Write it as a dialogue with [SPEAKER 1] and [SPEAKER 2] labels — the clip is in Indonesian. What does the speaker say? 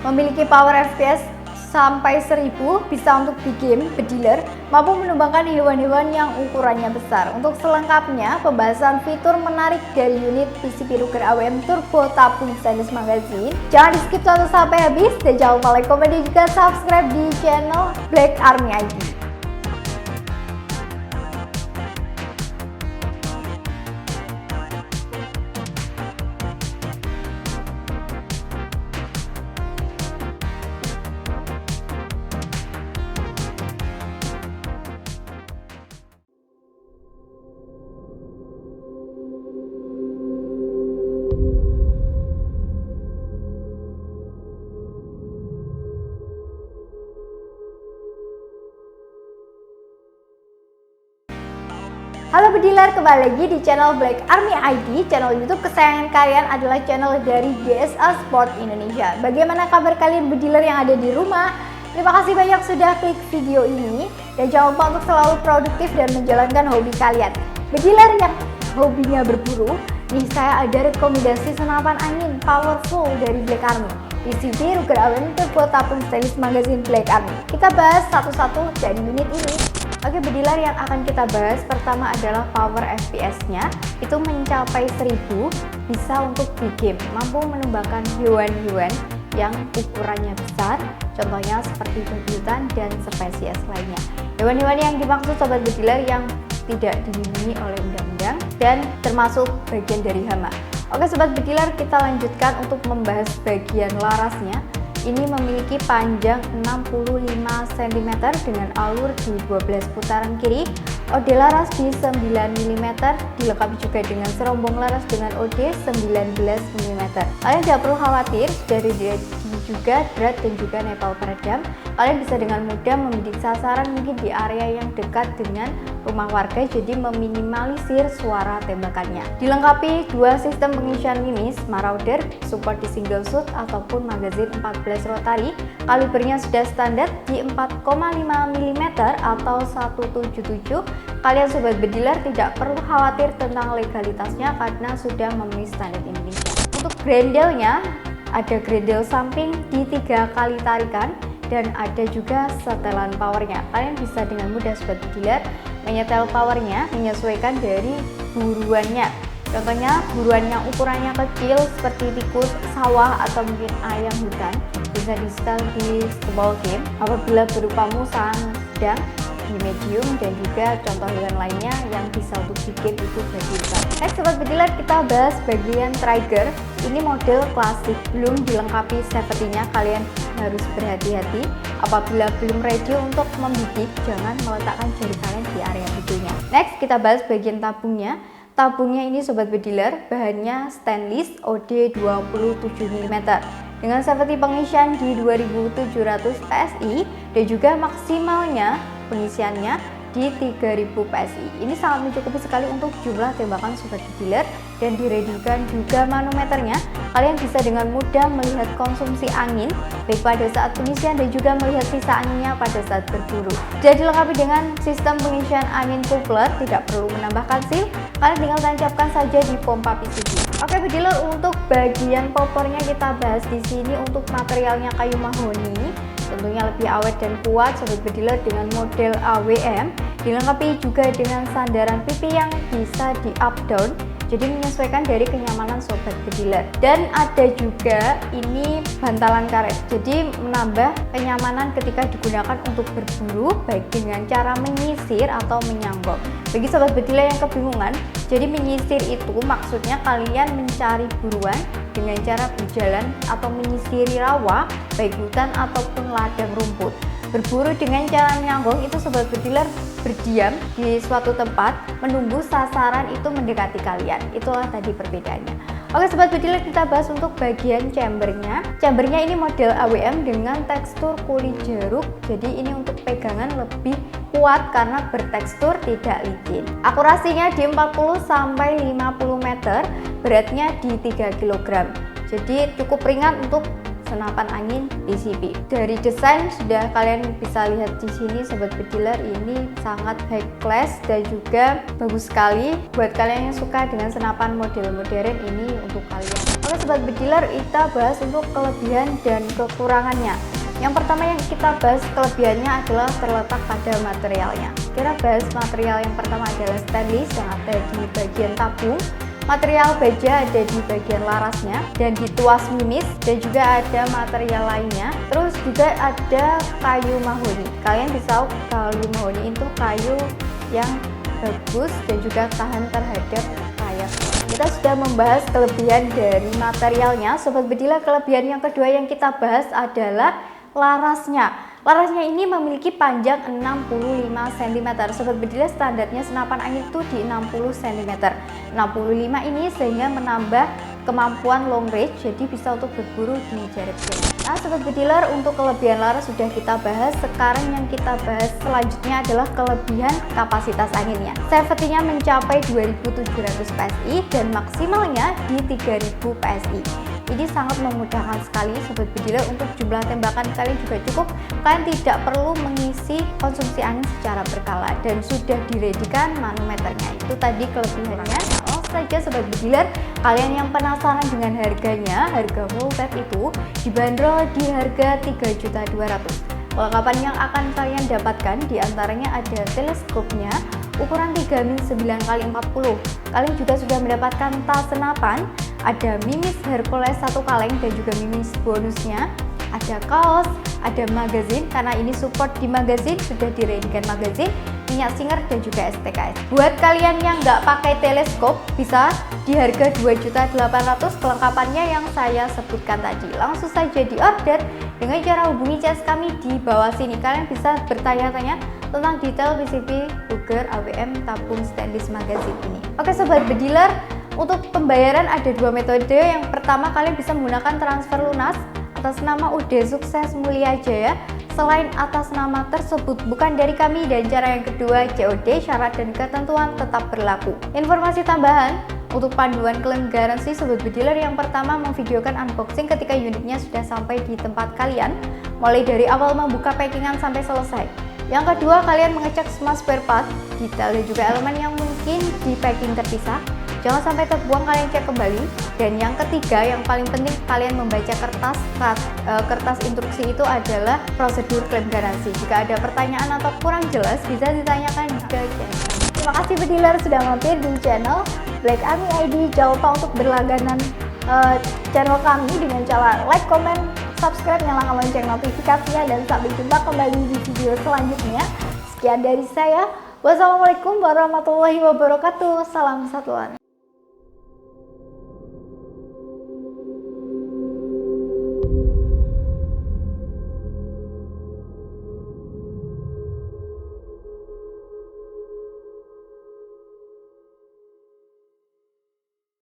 [SPEAKER 1] Memiliki power FPS sampai 1000, bisa untuk di game, bediler, mampu menumbangkan hewan-hewan yang ukurannya besar. Untuk selengkapnya, pembahasan fitur menarik dari unit PCP Ruger AWM Turbo tabung stainless magazine. Jangan di skip sampai habis, dan jangan lupa like, komen, dan juga subscribe di channel Black Army ID. Halo bediler, kembali lagi di channel Black Army ID. Channel YouTube kesayangan kalian adalah channel dari GSA Sport Indonesia. Bagaimana kabar kalian bediler yang ada di rumah? Terima kasih banyak sudah klik video ini. Dan jangan lupa untuk selalu produktif dan menjalankan hobi kalian. Bediler yang hobinya berburu, nih saya ada rekomendasi senapan angin powerful dari Black Army. PCP Ruger AWM Turbo tabung stainless magazine Black Army. Kita bahas satu-satu dari unit ini. Oke bediler, yang akan kita bahas pertama adalah power FPS-nya. Itu mencapai 1000, bisa untuk di game, mampu menumbangkan hewan-hewan yang ukurannya besar, contohnya seperti babi hutan dan spesies lainnya. Hewan-hewan yang dimaksud sobat bediler yang tidak dilindungi oleh undang-undang dan termasuk bagian dari hama. Oke sobat bediler, kita lanjutkan untuk membahas bagian larasnya. Ini memiliki panjang 65 cm dengan alur di 12 putaran kiri, OD laras di 9 mm, dilengkapi juga dengan serombong laras dengan OD 19 mm. Kalian tidak perlu khawatir, dari juga drat dan juga nepal peredam. Kalian bisa dengan mudah membidik sasaran mungkin di area yang dekat dengan rumah warga, jadi meminimalisir suara tembakannya. Dilengkapi dua sistem pengisian mimis, marauder, support di single shoot ataupun magazine 14 rotary. Kalibernya sudah standar di 4,5 mm atau 177. Kalian sobat bediler tidak perlu khawatir tentang legalitasnya karena sudah memenuhi standar Indonesia. Untuk grendelnya, ada grendel samping di 3 kali tarikan dan ada juga setelan powernya. Kalian bisa dengan mudah sobat bediler menyetel powernya menyesuaikan dari buruannya. Contohnya buruan yang ukurannya kecil seperti tikus, sawah, atau mungkin ayam hutan, bisa di setel di small game. Apabila berupa musang sedang, di medium, dan juga contoh hewan lainnya yang bisa untuk di game itu babi hutan. Next sobat bediler, kita bahas bagian trigger. Ini model klasik, belum dilengkapi safety-nya. Kalian harus berhati-hati. Apabila belum ready untuk membidik, jangan meletakkan jari kalian di area bidunya. Next kita bahas bagian tabungnya. Tabungnya ini sobat bediler, bahannya stainless OD 27 mm dengan safety pengisian di 2700 PSI dan juga maksimalnya pengisiannya di 3000 PSI. Ini sangat mencukupi sekali untuk jumlah tembakan sobat bediler, dan diredikan juga manometernya. Kalian bisa dengan mudah melihat konsumsi angin baik pada saat pengisian dan juga melihat sisa anginnya pada saat berburu. Jadi dilengkapi dengan sistem pengisian angin coupler, tidak perlu menambahkan seal. Kalian tinggal tancapkan saja di pompa PCP. Oke bediler, untuk bagian popornya kita bahas di sini. Untuk materialnya kayu mahoni, tentunya lebih awet dan kuat sobat bediler dengan model AWM. Dilengkapi juga dengan sandaran pipi yang bisa di up down, jadi menyesuaikan dari kenyamanan sobat bediler. Dan ada juga ini bantalan karet, jadi menambah kenyamanan ketika digunakan untuk berburu baik dengan cara menyisir atau menyanggok. Bagi sobat bediler yang kebingungan, jadi menyisir itu maksudnya kalian mencari buruan dengan cara berjalan atau menyisiri rawa baik hutan ataupun ladang rumput. Berburu dengan cara menyanggong itu sobat bediler berdiam di suatu tempat menunggu sasaran itu mendekati kalian. Itulah tadi perbedaannya. Oke sobat bediler, kita bahas untuk bagian chambernya. Chambernya ini model AWM dengan tekstur kulit jeruk, jadi ini untuk pegangan lebih kuat karena bertekstur tidak licin. Akurasinya di 40 sampai 50 meter, beratnya di 3 kg. Jadi cukup ringan untuk senapan angin PCB. Dari desain sudah kalian bisa lihat di sini sobat bediler, ini sangat high class dan juga bagus sekali. Buat kalian yang suka dengan senapan model modern, ini untuk kalian. Oke sobat bediler, kita bahas untuk kelebihan dan kekurangannya. Yang pertama yang kita bahas kelebihannya adalah terletak pada materialnya. Kita bahas material yang pertama adalah stainless yang ada di bagian tabung. Material baja ada di bagian larasnya dan dituas mimis, dan juga ada material lainnya. Terus juga ada kayu mahoni. Kalian bisa tahu kayu mahoni itu kayu yang bagus dan juga tahan terhadap fire. Kita sudah membahas kelebihan dari materialnya. Sobat bediler, kelebihan yang kedua yang kita bahas adalah larasnya. Larasnya ini memiliki panjang 65 cm. Sobat bediler, standarnya senapan angin itu di 60 cm. 65 ini sehingga menambah kemampuan long range, jadi bisa untuk berburu di jarak jauh. Nah sobat bediler, untuk kelebihan laras sudah kita bahas. Sekarang yang kita bahas selanjutnya adalah kelebihan kapasitas anginnya. Safety-nya mencapai 2700 PSI dan maksimalnya di 3000 PSI. Ini sangat memudahkan sekali sobat bediler, untuk jumlah tembakan kalian juga cukup. Kalian tidak perlu mengisi konsumsi angin secara berkala dan sudah diredikan manometernya. Itu tadi kelebihannya. Langsung saja sobat bediler, kalian yang penasaran dengan harganya, harga full set itu dibanderol di harga 3.200.000. Kelengkapan yang akan kalian dapatkan diantaranya ada teleskopnya ukuran 3x9x40. Kalian juga sudah mendapatkan tas senapan, ada mimis Hercules 1 kaleng dan juga mimis bonusnya, ada kaos, ada magazin karena ini support di magazin, sudah diredikan magazin, minyak singer dan juga STKS. Buat kalian yang nggak pakai teleskop bisa di harga 2.800.000 kelengkapannya yang saya sebutkan tadi. Langsung saja di order dengan cara hubungi CS kami di bawah sini. Kalian bisa bertanya-tanya tentang detail PCB, Ruger, AWM, tabung stainless magazine ini. Oke sobat bediler, untuk pembayaran ada dua metode. Yang pertama, kalian bisa menggunakan transfer lunas atas nama UD Sukses Mulia Jaya selain atas nama tersebut bukan dari kami, dan cara yang kedua COD, syarat dan ketentuan tetap berlaku. Informasi tambahan untuk panduan klaim garansi sobat bediler, yang pertama memvideokan unboxing ketika unitnya sudah sampai di tempat kalian, mulai dari awal membuka packingan sampai selesai. Yang kedua, kalian mengecek semua spare part, detail dan juga elemen yang mungkin di packing terpisah. Jangan sampai terbuang, kalian cek kembali. Dan yang ketiga, yang paling penting, kalian membaca kertas instruksi. Itu adalah prosedur klaim garansi. Jika ada pertanyaan atau kurang jelas, bisa ditanyakan ke channel. Terima kasih bediler sudah mampir di channel Black Army ID. Jangan lupa untuk berlangganan channel kami dengan cara like, comment, subscribe, nyalakan lonceng notifikasinya, dan sampai jumpa kembali di video selanjutnya. Sekian dari saya. Wassalamualaikum warahmatullahi wabarakatuh. Salam satuan.